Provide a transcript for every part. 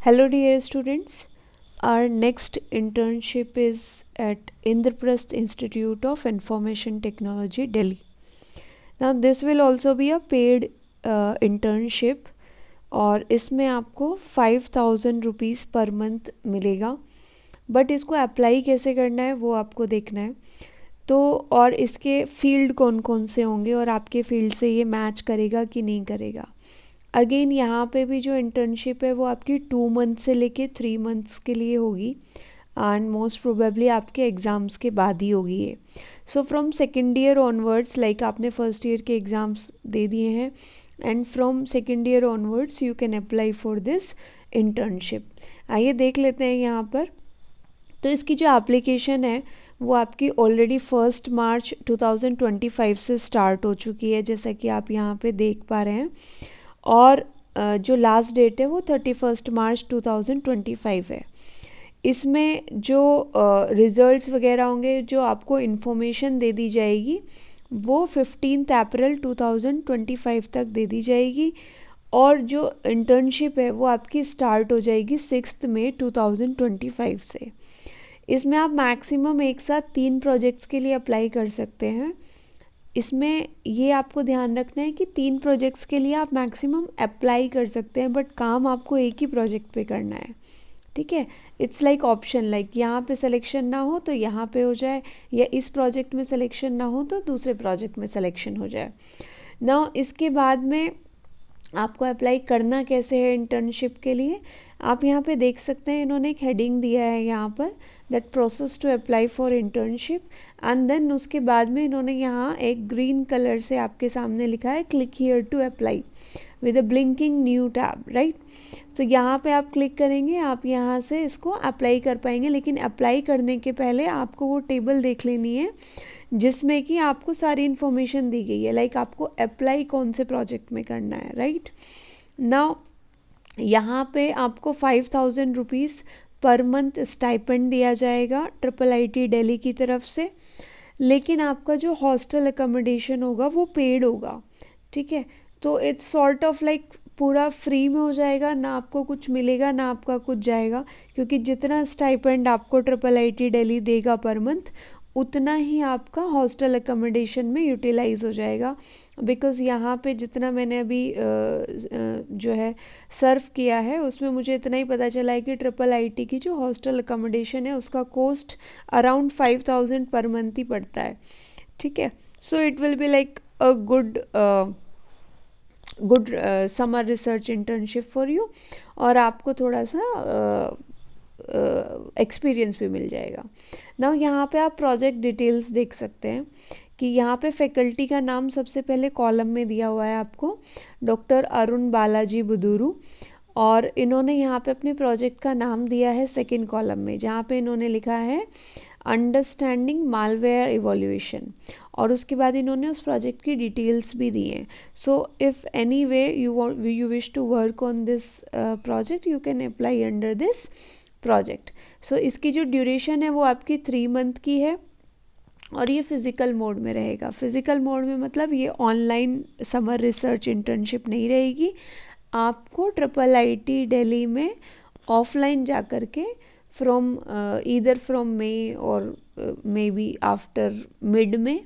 Hello, dear students. Our next internship is at Indraprasth Institute of Information Technology, Delhi. Now, this will also be a paid internship और इसमें आपको 5000 rupees per month मिलेगा. But इसको apply कैसे करना है वो आपको देखना है. तो और इसके फील्ड कौन कौन से होंगे और आपके फील्ड से ये मैच करेगा कि नहीं करेगा. अगेन यहाँ पे भी जो इंटर्नशिप है वो आपकी 2 मंथ से लेके 3 मंथ्स के लिए होगी एंड मोस्ट प्रोबेबली आपके एग्ज़ाम्स के बाद ही होगी ये. So from second year onwards, like आपने फर्स्ट ईयर के एग्ज़ाम्स दे दिए हैं and from second year onwards you can apply for this internship. आइए देख लेते हैं यहाँ पर. तो इसकी जो एप्लीकेशन है वो आपकी ऑलरेडी 1 मार्च 2025 से स्टार्ट हो चुकी है, जैसा कि आप यहाँ पे देख पा रहे हैं. और जो लास्ट डेट है वो 31 मार्च 2025 है. इसमें जो रिज़ल्ट्स वगैरह होंगे, जो आपको इन्फॉर्मेशन दे दी जाएगी वो 15 अप्रैल 2025 तक दे दी जाएगी. और जो इंटर्नशिप है वो आपकी स्टार्ट हो जाएगी 6 मई 2025 से. इसमें आप मैक्सिमम एक साथ 3 प्रोजेक्ट्स के लिए अप्लाई कर सकते हैं. इसमें ये आपको ध्यान रखना है कि 3 प्रोजेक्ट्स के लिए आप मैक्सिमम अप्लाई कर सकते हैं, बट काम आपको एक ही प्रोजेक्ट पे करना है. ठीक है, इट्स लाइक ऑप्शन, लाइक यहाँ पे सिलेक्शन ना हो तो यहाँ पे हो जाए, या इस प्रोजेक्ट में सिलेक्शन ना हो तो दूसरे प्रोजेक्ट में सिलेक्शन हो जाए. नाउ इसके बाद में आपको अप्लाई करना कैसे है इंटर्नशिप के लिए, आप यहाँ पे देख सकते हैं. इन्होंने एक हेडिंग दिया है यहाँ पर, that process to apply for internship. And then उसके बाद में इन्होंने यहाँ एक ग्रीन कलर से आपके सामने लिखा है click here to apply with a blinking new tab, right. तो यहाँ पे आप क्लिक करेंगे, आप यहाँ से इसको अप्लाई कर पाएंगे. लेकिन अप्लाई करने के पहले आपको वो टेबल देख लेनी है जिसमें कि आपको सारी इन्फॉर्मेशन दी गई है, लाइक आपको अप्लाई कौन से प्रोजेक्ट में करना है, राइट. नाउ यहाँ पे आपको 5000 रुपीज़ पर मंथ स्टाइपेंड दिया जाएगा IIIT दिल्ली की तरफ से. लेकिन आपका जो हॉस्टल अकोमोडेशन होगा वो पेड होगा. ठीक है, तो इट्स सॉर्ट ऑफ लाइक पूरा फ्री में हो जाएगा, ना आपको कुछ मिलेगा ना आपका कुछ जाएगा, क्योंकि जितना स्टाइपेंड आपको IIIT दिल्ली देगा पर मंथ उतना ही आपका हॉस्टल अकोमोडेशन में यूटिलाइज हो जाएगा. बिकॉज़ यहाँ पे जितना मैंने अभी जो है सर्व किया है उसमें मुझे इतना ही पता चला है कि IIIT की जो हॉस्टल अकोमोडेशन है उसका कॉस्ट अराउंड 5000 पर मंथ ही पड़ता है. ठीक है, so it will be like a good summer research internship for you, और आपको थोड़ा सा एक्सपीरियंस भी मिल जाएगा. नाउ यहाँ पे आप प्रोजेक्ट डिटेल्स देख सकते हैं कि यहाँ पे फैकल्टी का नाम सबसे पहले कॉलम में दिया हुआ है आपको, डॉक्टर अरुण बालाजी बुदुरू. और इन्होंने यहाँ पे अपने प्रोजेक्ट का नाम दिया है सेकंड कॉलम में, जहाँ पे इन्होंने लिखा है अंडरस्टैंडिंग मालवेयर इवोल्यूशन. और उसके बाद इन्होंने उस प्रोजेक्ट की डिटेल्स भी दी हैं. So if any way you wish to work on this project you can apply under this project. So इसकी जो ड्यूरेशन है वो आपकी 3 मंथ की है और ये फिज़िकल मोड में रहेगा. फिज़िकल मोड में मतलब ये ऑनलाइन समर रिसर्च इंटर्नशिप नहीं रहेगी. आपको IIIT दिल्ली में ऑफलाइन जा कर के ईदर फ्रॉम मई और मे बी आफ्टर मिड में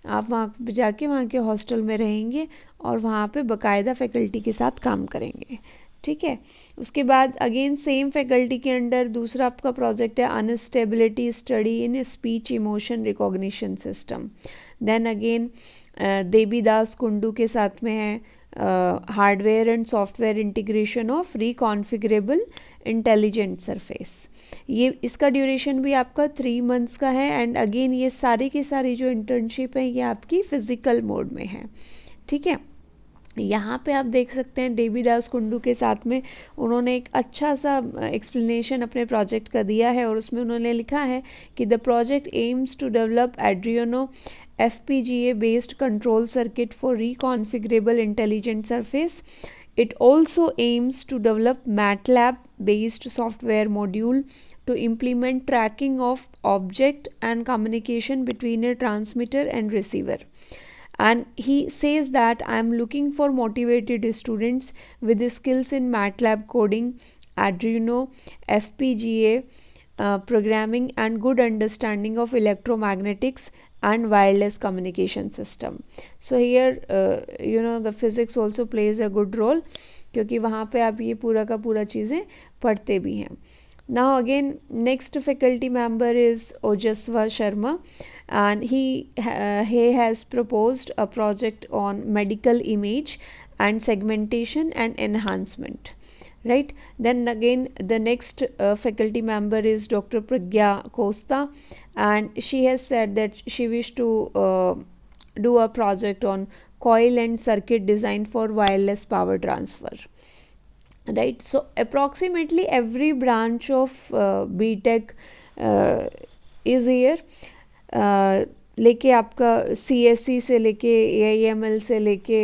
आप वहाँ जाके वहाँ के हॉस्टल में रहेंगे और वहाँ पे बाकायदा फैकल्टी के साथ काम करेंगे. ठीक है, उसके बाद अगेन सेम फैकल्टी के अंडर दूसरा आपका प्रोजेक्ट है unstability study in speech emotion recognition system. Then again Devidas Kundu के साथ में है hardware and software integration of reconfigurable intelligent surface. ये इसका ड्यूरेशन भी आपका 3 मंथ्स का है. एंड अगेन ये सारी की सारी जो इंटर्नशिप है ये आपकी फ़िज़िकल मोड में है. ठीक है, यहाँ पे आप देख सकते हैं देवीदास कुंडू के साथ में उन्होंने एक अच्छा सा एक्सप्लेनेशन अपने प्रोजेक्ट का दिया है, और उसमें उन्होंने लिखा है कि the project aims to develop एड्रियनो FPGA based control circuit for reconfigurable intelligent surface. It also aims to develop MATLAB based software module to implement tracking of object and communication between a transmitter and receiver. And he says that I am looking for motivated students with skills in MATLAB coding Arduino, FPGA, programming and good understanding of electromagnetics and wireless communication system. So here the physics also plays a good role, क्योंकि वहाँ पे आप ये पूरा का पूरा चीज़ें पढ़ते भी हैं. Now again, next faculty member is Ojaswa Sharma, and he has proposed a project on medical image and segmentation and enhancement. Right. Then again, the next faculty member is Dr. Pragya Costa, and she has said that she wished to do a project on coil and circuit design for wireless power transfer. Right. So approximately every branch of BTech is here. लेके आपका CSE से लेके AIML से लेके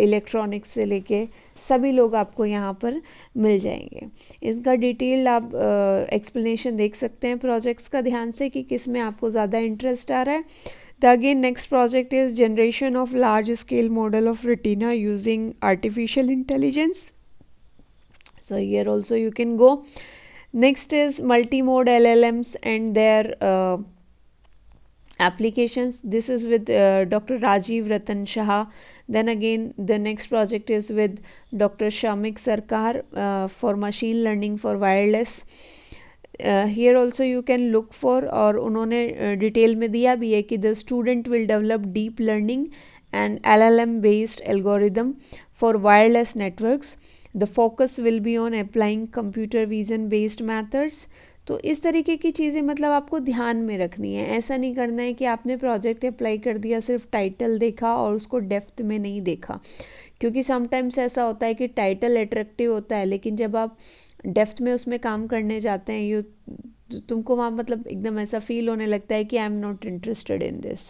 electronics से लेके सभी लोग आपको यहाँ पर मिल जाएंगे. इसका डिटेल आप एक्सप्लेनेशन देख सकते हैं प्रोजेक्ट्स का ध्यान से कि किस में आपको ज़्यादा इंटरेस्ट आ रहा है. The again next project is generation of large scale model of retina using artificial intelligence. So here also you can go. Next is multimode LLMs and their applications. This is with Dr. Rajiv Ratan Shah. Then again the next project is with Dr. Shamik Sarkar for machine learning for wireless. Here also you can look for, और उन्होंने detail में दिया भी है कि the student will develop deep learning and LLM based algorithm for wireless networks. The focus will be on applying computer vision based methods. तो इस तरीके की चीज़ें मतलब आपको ध्यान में रखनी है. ऐसा नहीं करना है कि आपने प्रोजेक्ट अप्लाई कर दिया, सिर्फ टाइटल देखा और उसको डेप्थ में नहीं देखा, क्योंकि समटाइम्स ऐसा होता है कि टाइटल अट्रैक्टिव होता है लेकिन जब आप डेप्थ में उसमें काम करने जाते हैं तुमको वहाँ मतलब एकदम ऐसा फील होने लगता है कि I am not interested in this.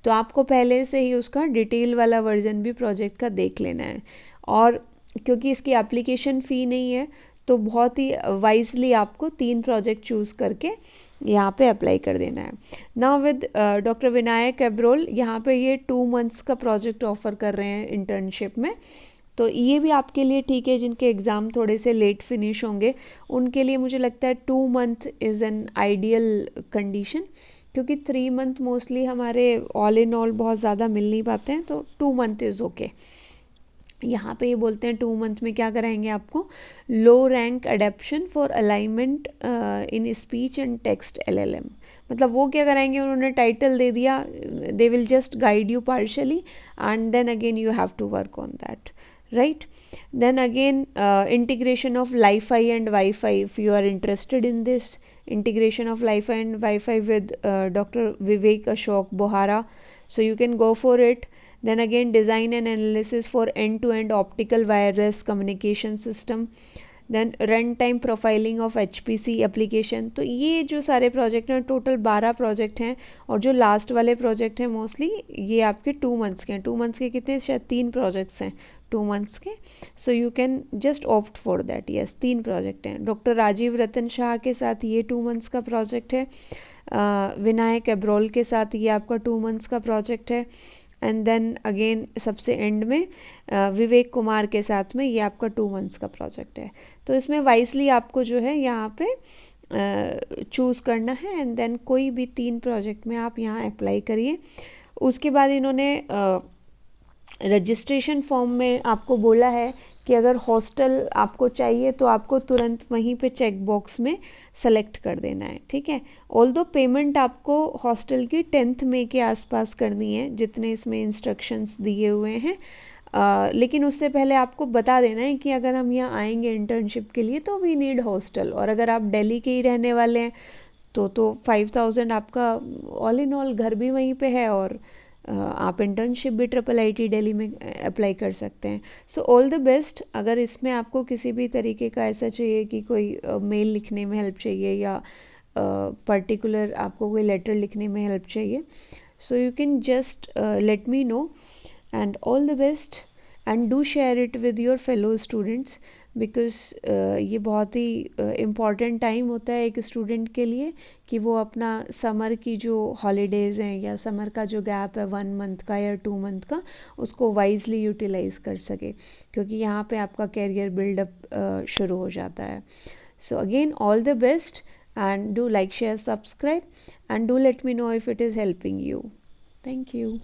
तो आपको पहले से ही उसका डिटेल वाला वर्जन भी प्रोजेक्ट का देख लेना है. और क्योंकि इसकी एप्लीकेशन फ़ी नहीं है तो बहुत ही वाइजली आपको 3 प्रोजेक्ट चूज़ करके यहाँ पे अप्लाई कर देना है. Now with doctor Vinayak Abrol, यहाँ पे ये 2 मंथ्स का प्रोजेक्ट ऑफ़र कर रहे हैं इंटर्नशिप में. तो ये भी आपके लिए ठीक है. जिनके एग्ज़ाम थोड़े से लेट फिनिश होंगे उनके लिए मुझे लगता है 2 month is an ideal condition, क्योंकि 3 मंथ मोस्टली हमारे ऑल इन ऑल बहुत ज़्यादा मिल नहीं पाते हैं. तो 2 मंथ इज़ ओके. यहाँ पे ये बोलते हैं 2 मंथ में क्या कराएंगे आपको, low rank adaptation for alignment in speech and text LLM. मतलब वो क्या कराएंगे, उन्होंने टाइटल दे दिया, they will just guide you partially and then again you have to work on that. Right. Then again integration of Li-Fi and Wi-Fi, if you are interested in this integration of Li-Fi and Wi-Fi with Dr. Vivek Ashok Bohara, so you can go for it. Then again design and analysis for end-to-end optical wireless communication system. Then run time profiling of HPC application. तो ये जो सारे project हैं total 12 project हैं, और जो last वाले project हैं मोस्टली ये आपके 2 मंथ्स के हैं. 2 मंथ्स के कितने, शायद 3 प्रोजेक्ट्स हैं 2 मंथ्स के. So you can just opt for that. Yes, 3 project हैं. डॉक्टर राजीव रतन शाह के साथ ये 2 मंथ्स का प्रोजेक्ट है. विनायक एब्रोल के साथ ये आपका 2 मंथ्स का प्रोजेक्ट है. एंड देन अगेन सबसे एंड में विवेक कुमार के साथ में ये आपका 2 मंथ्स का प्रोजेक्ट है. तो इसमें वाइजली आपको जो है यहाँ पे चूज़ करना है एंड देन कोई भी 3 प्रोजेक्ट में आप यहाँ अप्लाई करिए. उसके बाद इन्होंने रजिस्ट्रेशन फॉर्म में आपको बोला है कि अगर हॉस्टल आपको चाहिए तो आपको तुरंत वहीं पे चेक बॉक्स में सेलेक्ट कर देना है. ठीक है. ऑल्दो पेमेंट आपको हॉस्टल की 10th मई के आसपास करनी है, जितने इसमें इंस्ट्रक्शंस दिए हुए हैं. लेकिन उससे पहले आपको बता देना है कि अगर हम यहाँ आएंगे इंटर्नशिप के लिए तो वी नीड हॉस्टल, और अगर आप दिल्ली के ही रहने वाले हैं तो 5000 आपका ऑल इन ऑल घर भी वहीं पे है, और आप इंटर्नशिप भी IIT दिल्ली में अप्लाई कर सकते हैं. So all the best. अगर इसमें आपको किसी भी तरीके का ऐसा चाहिए कि कोई मेल लिखने में हेल्प चाहिए या पर्टिकुलर आपको कोई लेटर लिखने में हेल्प चाहिए, so you can just let me know. And all the best, and do share it with your fellow students. Because ये बहुत ही इम्पॉर्टेंट टाइम होता है एक स्टूडेंट के लिए कि वो अपना समर की जो हॉलीडेज़ हैं या समर का जो गैप है 1 मंथ का या 2 मंथ का, उसको वाइजली यूटिलाइज़ कर सके, क्योंकि यहाँ पे आपका कैरियर बिल्डअप शुरू हो जाता है. So again, all the best, and do like, share, subscribe, and do let me know if it is helping you. Thank you.